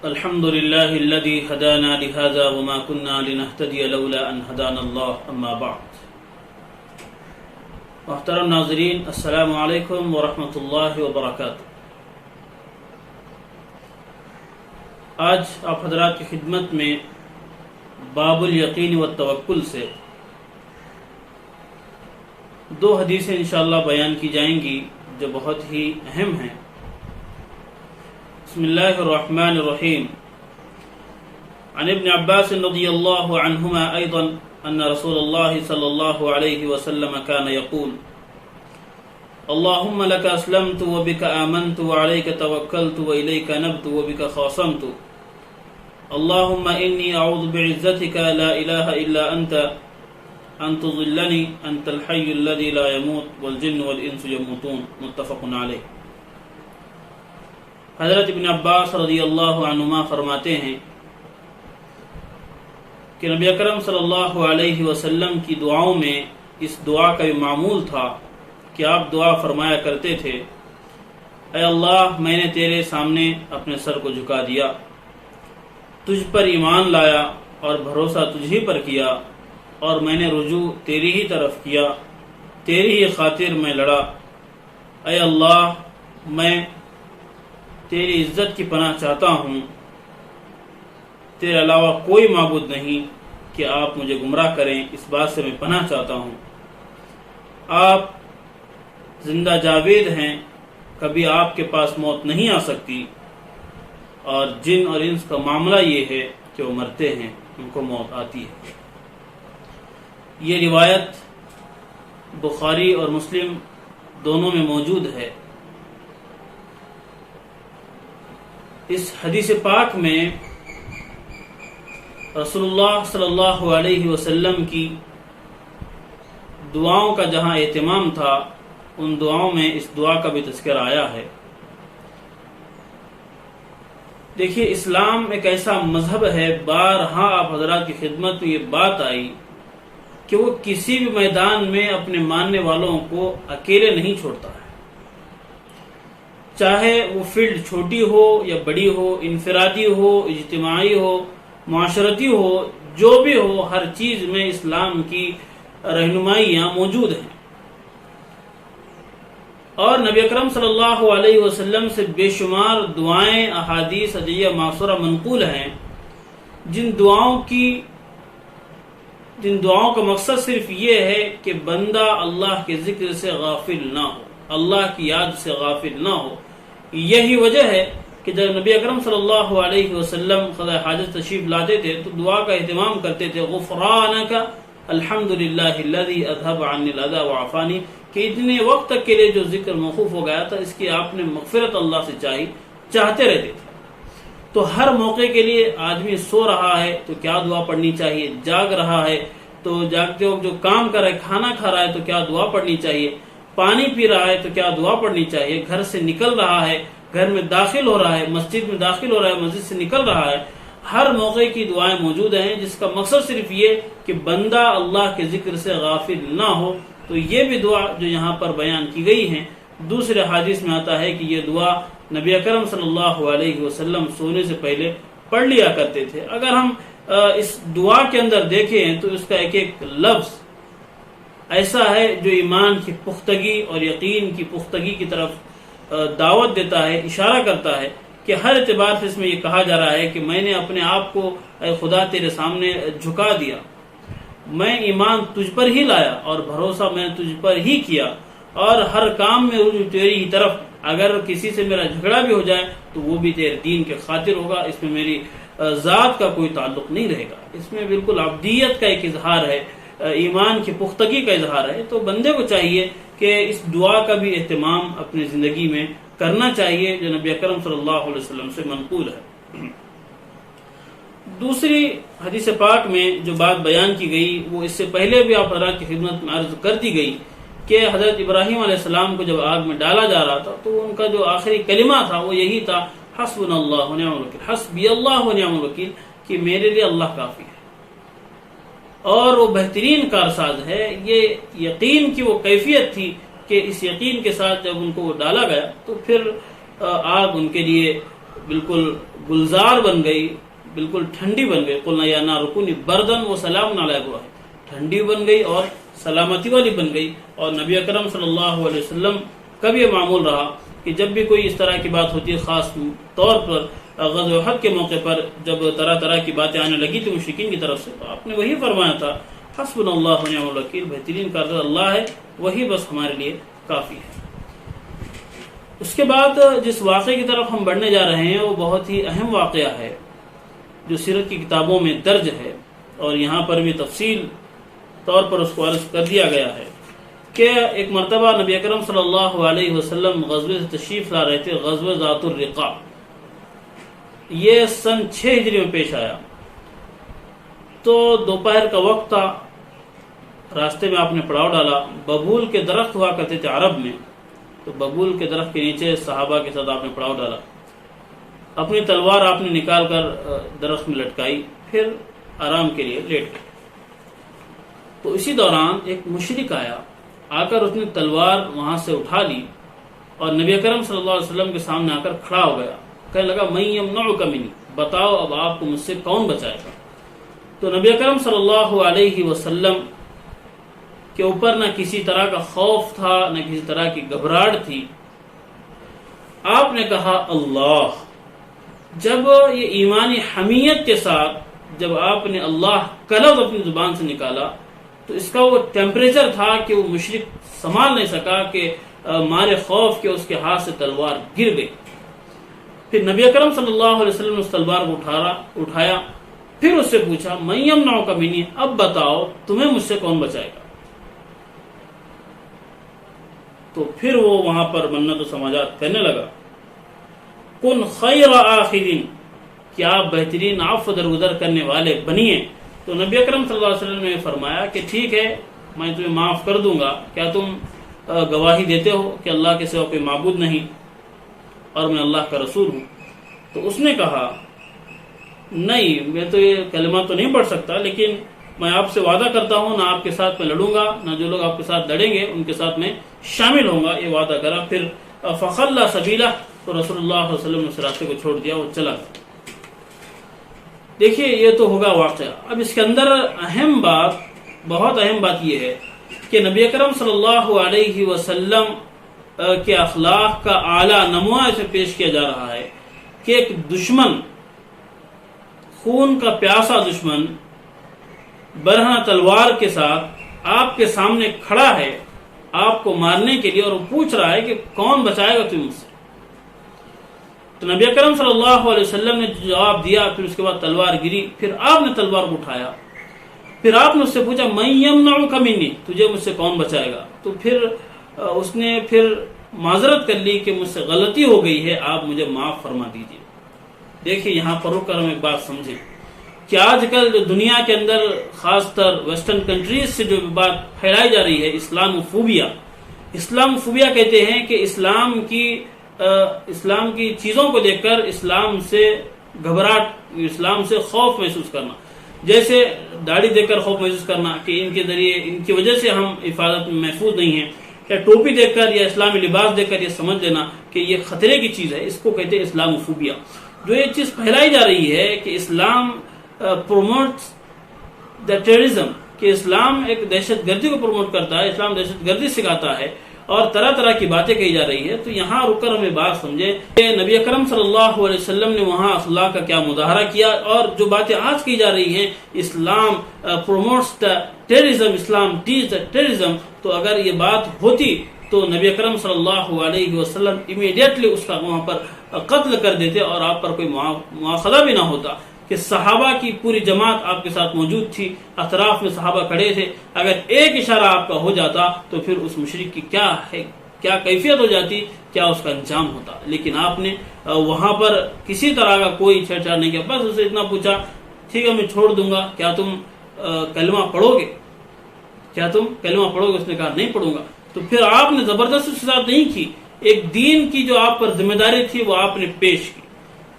الحمد لله الذي هدانا لهذا وما كنا لنهتدي لولا ان هدانا الله اما بعد. محترم ناظرین، السلام علیکم ورحمۃ اللہ وبرکاتہ. آج آپ حضرات کی خدمت میں باب الیقین والتوکل سے دو حدیثیں انشاءاللہ بیان کی جائیں گی جو بہت ہی اہم ہیں. بسم اللہ الرحمن الرحیم. عن ابن عباس رضی اللہ عنہما ایضا ان رسول اللہ صلی اللہ علیہ وسلم كان يقول اللهم لك اسلمت وبك آمنت وعليك توكلت وإليك نبت وبك خاصمت اللهم إني أعوذ بعزتك لا إله إلا أنت أن تضلني أنت الحي الذي لا يموت والجن والإنس يموتون. متفق علیہ. حضرت ابن عباس رضی اللہ عنہما فرماتے ہیں کہ نبی اکرم صلی اللہ علیہ وسلم کی دعاؤں میں اس دعا کا بھی معمول تھا کہ آپ دعا فرمایا کرتے تھے: اے اللہ، میں نے تیرے سامنے اپنے سر کو جھکا دیا، تجھ پر ایمان لایا اور بھروسہ تجھ ہی پر کیا، اور میں نے رجوع تیری ہی طرف کیا، تیری ہی خاطر میں لڑا. اے اللہ، میں تیری عزت کی پناہ چاہتا ہوں، تیرے علاوہ کوئی معبود نہیں کہ آپ مجھے گمراہ کریں، اس بات سے میں پناہ چاہتا ہوں. آپ زندہ جاوید ہیں، کبھی آپ کے پاس موت نہیں آ سکتی، اور جن اور انس کا معاملہ یہ ہے کہ وہ مرتے ہیں، ان کو موت آتی ہے. یہ روایت بخاری اور مسلم دونوں میں موجود ہے. اس حدیث پاک میں رسول اللہ صلی اللہ علیہ وسلم کی دعاؤں کا جہاں اہتمام تھا، ان دعاؤں میں اس دعا کا بھی تذکرہ آیا ہے. دیکھیے، اسلام ایک ایسا مذہب ہے، بارہا آپ حضرات کی خدمت میں یہ بات آئی کہ وہ کسی بھی میدان میں اپنے ماننے والوں کو اکیلے نہیں چھوڑتا ہے. چاہے وہ فیلڈ چھوٹی ہو یا بڑی ہو، انفرادی ہو، اجتماعی ہو، معاشرتی ہو، جو بھی ہو، ہر چیز میں اسلام کی رہنمائیاں موجود ہیں. اور نبی اکرم صلی اللہ علیہ وسلم سے بے شمار دعائیں، احادیث ادعیہ معصورہ منقول ہیں، جن دعاؤں کا مقصد صرف یہ ہے کہ بندہ اللہ کے ذکر سے غافل نہ ہو، اللہ کی یاد سے غافل نہ ہو. یہی وجہ ہے کہ جب نبی اکرم صلی اللہ علیہ وسلم قضاء حاجت تشریف لاتے تھے تو دعا کا اہتمام کرتے تھے: غفرانک الحمدللہ الذی اذھب عنی الاذی وعافانی، کہ اتنے وقت تک کے لیے جو ذکر موقوف ہو گیا تھا، اس کی آپ نے مغفرت اللہ سے چاہتے رہتے تھے. تو ہر موقع کے لیے آدمی سو رہا ہے تو کیا دعا پڑھنی چاہیے، جاگ رہا ہے تو جاگتے وقت جو کام کر رہا ہے، کھانا کھا رہا ہے تو کیا دعا پڑھنی چاہیے، پانی پی رہا ہے تو کیا دعا پڑھنی چاہیے، گھر سے نکل رہا ہے، گھر میں داخل ہو رہا ہے، مسجد میں داخل ہو رہا ہے، مسجد سے نکل رہا ہے، ہر موقع کی دعائیں موجود ہیں، جس کا مقصد صرف یہ کہ بندہ اللہ کے ذکر سے غافل نہ ہو. تو یہ بھی دعا جو یہاں پر بیان کی گئی ہیں، دوسرے حدیث میں آتا ہے کہ یہ دعا نبی اکرم صلی اللہ علیہ وسلم سونے سے پہلے پڑھ لیا کرتے تھے. اگر ہم اس دعا کے اندر دیکھیں تو اس کا ایک ایک لفظ ایسا ہے جو ایمان کی پختگی اور یقین کی پختگی کی طرف دعوت دیتا ہے، اشارہ کرتا ہے کہ ہر اعتبار سے اس میں یہ کہا جا رہا ہے کہ میں نے اپنے آپ کو اے خدا تیرے سامنے جھکا دیا، میں ایمان تجھ پر ہی لایا اور بھروسہ میں تجھ پر ہی کیا، اور ہر کام میں رجوع تیری ہی طرف. اگر کسی سے میرا جھگڑا بھی ہو جائے تو وہ بھی تیرے دین کے خاطر ہوگا، اس میں میری ذات کا کوئی تعلق نہیں رہے گا. اس میں بالکل عبدیت کا ایک اظہار ہے، ایمان کی پختگی کا اظہار ہے. تو بندے کو چاہیے کہ اس دعا کا بھی اہتمام اپنی زندگی میں کرنا چاہیے، جو نبی اکرم صلی اللہ علیہ وسلم سے منقول ہے. دوسری حدیث پاک میں جو بات بیان کی گئی وہ اس سے پہلے بھی آپ حضرات کی خدمت میں عرض کر دی گئی کہ حضرت ابراہیم علیہ السلام کو جب آگ میں ڈالا جا رہا تھا تو ان کا جو آخری کلمہ تھا وہ یہی تھا: حسبنا اللہ و نعم الوکیل، حسبی اللہ و نعم الوکیل، کہ میرے لیے اللہ کافی ہے. اور وہ بہترین کارساز ہے. یہ یقین کی وہ کیفیت تھی کہ اس یقین کے ساتھ جب ان کو ڈالا گیا تو پھر آگ ان کے لیے بالکل گلزار بن گئی، بالکل ٹھنڈی بن گئی. قلنا یا نار کونی بردن و سلام علی ابراہیم، ٹھنڈی بن گئی اور سلامتی والی بن گئی. اور نبی اکرم صلی اللہ علیہ وسلم کا بھی یہ معمول رہا کہ جب بھی کوئی اس طرح کی بات ہوتی ہے، خاص طور پر غزوہ احد کے موقع پر جب طرح طرح کی باتیں آنے لگی تھی مشرکین کی طرف سے، تو آپ نے وہی فرمایا تھا حسبنا اللہ و نعم الوکیل، بہترین کارگر اللہ ہے، وہی بس ہمارے لیے کافی ہے. اس کے بعد جس واقعے کی طرف ہم بڑھنے جا رہے ہیں وہ بہت ہی اہم واقعہ ہے جو سیرت کی کتابوں میں درج ہے، اور یہاں پر بھی تفصیل طور پر اس کو عرض کر دیا گیا ہے کہ ایک مرتبہ نبی اکرم صلی اللہ علیہ وسلم غزوے سے تشریف لا رہے تھے، غزوہ ذات الرقاع. یہ سن 6 ہجری میں پیش آیا. تو دوپہر کا وقت تھا، راستے میں آپ نے پڑاؤ ڈالا. ببول کے درخت ہوا کرتے تھے عرب میں، تو ببول کے درخت کے نیچے صحابہ کے ساتھ آپ نے پڑاؤ ڈالا. اپنی تلوار آپ نے نکال کر درخت میں لٹکائی، پھر آرام کے لیے لیٹ گئے. تو اسی دوران ایک مشرک آیا، آ کر اس نے تلوار وہاں سے اٹھا لی اور نبی اکرم صلی اللہ علیہ وسلم کے سامنے آ کر کھڑا ہو گیا. کہنے لگا من یمنعک منی، بتاؤ اب آپ کو مجھ سے کون بچائے گا. تو نبی اکرم صلی اللہ علیہ وسلم کے اوپر نہ کسی طرح کا خوف تھا، نہ کسی طرح کی گھبراہٹ تھی. آپ نے کہا اللہ. جب یہ ایمانی حمیت کے ساتھ جب آپ نے اللہ کا لفظ اپنی زبان سے نکالا تو اس کا وہ ٹیمپریچر تھا کہ وہ مشرک سنبھال نہیں سکا کہ مارے خوف کے اس کے ہاتھ سے تلوار گر گئی. پھر نبی اکرم صلی اللہ علیہ وسلم نے اس تلوار کو اٹھایا، پھر اس سے پوچھا من یمنعک منی، اب بتاؤ تمہیں مجھ سے کون بچائے گا. تو پھر وہ وہاں پر منت و سماجات کرنے لگا. کن خیر آخذین، کیا آپ بہترین عفو درگزر کرنے والے بنیے. تو نبی اکرم صلی اللہ علیہ وسلم نے فرمایا کہ ٹھیک ہے میں تمہیں معاف کر دوں گا، کیا تم گواہی دیتے ہو کہ اللہ کے سوا کوئی معبود نہیں اور میں اللہ کا رسول ہوں. تو اس نے کہا نہیں، میں تو یہ کلمہ تو نہیں پڑھ سکتا، لیکن میں آپ سے وعدہ کرتا ہوں نہ آپ کے ساتھ میں لڑوں گا، نہ جو لوگ آپ کے ساتھ لڑیں گے ان کے ساتھ میں شامل ہوں گا. یہ وعدہ کرا. پھر فخلّ سبیلہ، تو رسول اللہ صلی اللہ علیہ وسلم نے اس راستے کو چھوڑ دیا، وہ چلا گیا. دیکھیے یہ تو ہوگا واقعہ. اب اس کے اندر اہم بات، بہت اہم بات یہ ہے کہ نبی اکرم صلی اللہ علیہ وسلم کے اخلاق کا اعلیٰ نمونہ اسے پیش کیا جا رہا ہے کہ ایک دشمن، خون کا پیاسا دشمن برہنہ تلوار کے ساتھ آپ کے سامنے کھڑا ہے آپ کو مارنے کے لیے، اور وہ پوچھ رہا ہے کہ کون بچائے گا تمہیں مجھ سے. تو نبی اکرم صلی اللہ علیہ وسلم نے جواب دیا. پھر اس کے بعد تلوار گری، پھر آپ نے تلوار کو اٹھایا، پھر آپ نے اس سے پوچھا من یمنعک منی، تجھے مجھ سے کون بچائے گا. تو پھر اس نے پھر معذرت کر لی کہ مجھ سے غلطی ہو گئی ہے، آپ مجھے معاف فرما دیجیے. دیکھیے یہاں پر رک کر ہم ایک بات سمجھیں کہ آج کل جو دنیا کے اندر خاص طر ویسٹرن کنٹریز سے جو بات پھیلائی جا رہی ہے اسلاموفوبیا. اسلاموفوبیا کہتے ہیں کہ اسلام کی چیزوں کو دیکھ کر اسلام سے گھبراہٹ، اسلام سے خوف محسوس کرنا. جیسے داڑھی دیکھ کر خوف محسوس کرنا کہ ان کے ذریعے، ان کی وجہ سے ہم حفاظت میں محفوظ نہیں ہیں، یا ٹوپی دیکھ کر یا اسلامی لباس دیکھ کر یہ سمجھ لینا کہ یہ خطرے کی چیز ہے. اس کو کہتے ہیں اسلاموفوبیا. جو یہ چیز پھیلائی جا رہی ہے کہ اسلام پروموٹس دا ٹیررزم، کہ اسلام ایک دہشت گردی کو پروموٹ کرتا ہے، اسلام دہشت گردی سکھاتا ہے، اور طرح طرح کی باتیں کہی جا رہی ہے. تو یہاں رک کر ہمیں بات سمجھے کہ نبی اکرم صلی اللہ علیہ وسلم نے وہاں اخلاق کا کیا مظاہرہ کیا، اور جو باتیں آج کی جا رہی ہیں اسلام پروموٹس دا ٹیررزم، اسلام ٹیچ دا ٹیررزم. تو اگر یہ بات ہوتی تو نبی اکرم صلی اللہ علیہ وسلم امیڈیٹلی اس کا وہاں پر قتل کر دیتے اور آپ پر کوئی مواخذہ بھی نہ ہوتا. کہ صحابہ کی پوری جماعت آپ کے ساتھ موجود تھی، اطراف میں صحابہ کھڑے تھے، اگر ایک اشارہ آپ کا ہو جاتا تو پھر اس مشرک کی کیا کیفیت ہو جاتی، کیا اس کا انجام ہوتا. لیکن آپ نے وہاں پر کسی طرح کا کوئی چھیڑ چھاڑ نہیں کیا، بس اسے اتنا پوچھا ٹھیک ہے میں چھوڑ دوں گا، کیا تم کلمہ پڑھو گے، کیا تم کلمہ پڑھو گے. اس نے کہا نہیں پڑھوں گا. تو پھر آپ نے زبردست اس کے ساتھ نہیں کی، ایک دین کی جو آپ پر ذمہ داری تھی وہ آپ نے پیش کی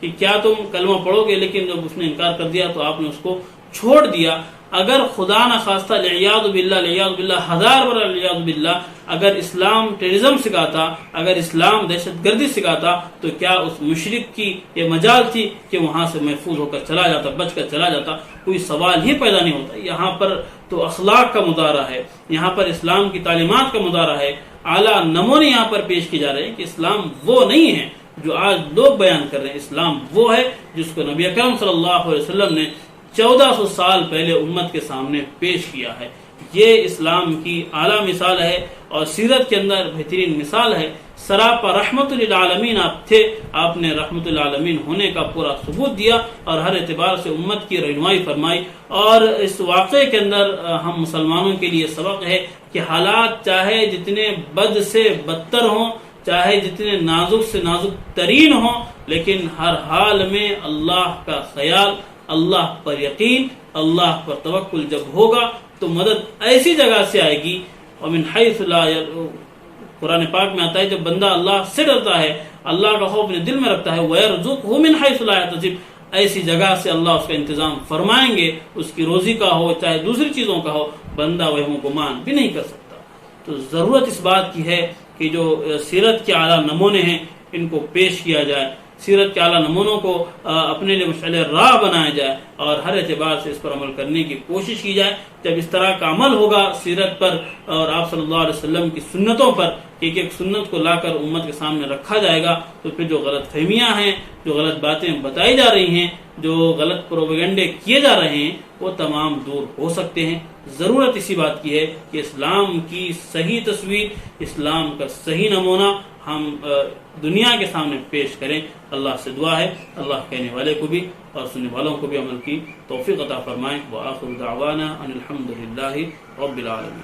کہ کیا تم کلمہ پڑھو گے. لیکن جب اس نے انکار کر دیا تو آپ نے اس کو چھوڑ دیا. اگر خدا نہ خواستہ لعیاذ باللہ ہزار بار لعیاذ باللہ اگر اسلام ٹیررزم سکھاتا، اگر اسلام دہشت گردی سکھاتا، تو کیا اس مشرک کی یہ مجال تھی کہ وہاں سے محفوظ ہو کر چلا جاتا، بچ کر چلا جاتا؟ کوئی سوال ہی پیدا نہیں ہوتا۔ یہاں پر تو اخلاق کا مظاہرہ ہے، یہاں پر اسلام کی تعلیمات کا مظاہرہ ہے، اعلیٰ نمونے یہاں پر پیش کی جا رہے ہیں کہ اسلام وہ نہیں ہے جو آج لوگ بیان کر رہے ہیں۔ اسلام وہ ہے جس کو نبی اکرم صلی اللہ علیہ وسلم نے 1400 سال پہلے امت کے سامنے پیش کیا ہے۔ یہ اسلام کی اعلیٰ مثال ہے اور سیرت کے اندر بہترین مثال ہے۔ سراپا رحمت للعالمین آپ تھے، آپ نے رحمت للعالمین ہونے کا پورا ثبوت دیا اور ہر اعتبار سے امت کی رہنمائی فرمائی۔ اور اس واقعے کے اندر ہم مسلمانوں کے لیے سبق ہے کہ حالات چاہے جتنے بد سے بدتر ہوں، چاہے جتنے نازک سے نازک ترین ہوں، لیکن ہر حال میں اللہ کا خیال، اللہ پر یقین، اللہ پر توکل جب ہوگا تو مدد ایسی جگہ سے آئے گی۔ ومن حیث لا قرآن پاک میں آتا ہے جب بندہ اللہ سے ڈرتا ہے، اللہ کا خوف اپنے دل میں رکھتا ہے، وَيَرْزُقْهُ مِنْ حَيْثُ لَا يَحْتَسِبُ، ایسی جگہ سے اللہ اس کا انتظام فرمائیں گے، اس کی روزی کا ہو چاہے دوسری چیزوں کا ہو، بندہ وہم و گمان بھی نہیں کر سکتا۔ تو ضرورت اس بات کی ہے کہ جو سیرت کے اعلیٰ نمونے ہیں ان کو پیش کیا جائے، سیرت کے اعلیٰ نمونوں کو اپنے لیے مشعل راہ بنایا جائے اور ہر اعتبار سے اس پر عمل کرنے کی کوشش کی جائے۔ جب اس طرح کا عمل ہوگا سیرت پر اور آپ صلی اللہ علیہ وسلم کی سنتوں پر، ایک ایک سنت کو لا کر امت کے سامنے رکھا جائے گا، تو پھر جو غلط فہمیاں ہیں، جو غلط باتیں بتائی جا رہی ہیں، جو غلط پروپیگنڈے کیے جا رہے ہیں، وہ تمام دور ہو سکتے ہیں۔ ضرورت اسی بات کی ہے کہ اسلام کی صحیح تصویر، اسلام کا صحیح نمونہ ہم دنیا کے سامنے پیش کریں۔ اللہ سے دعا ہے اللہ کہنے والے کو بھی اور سننے والوں کو بھی عمل کی توفیق عطا فرمائے۔ وآخر دعوانا ان الحمد للہ رب العالمین۔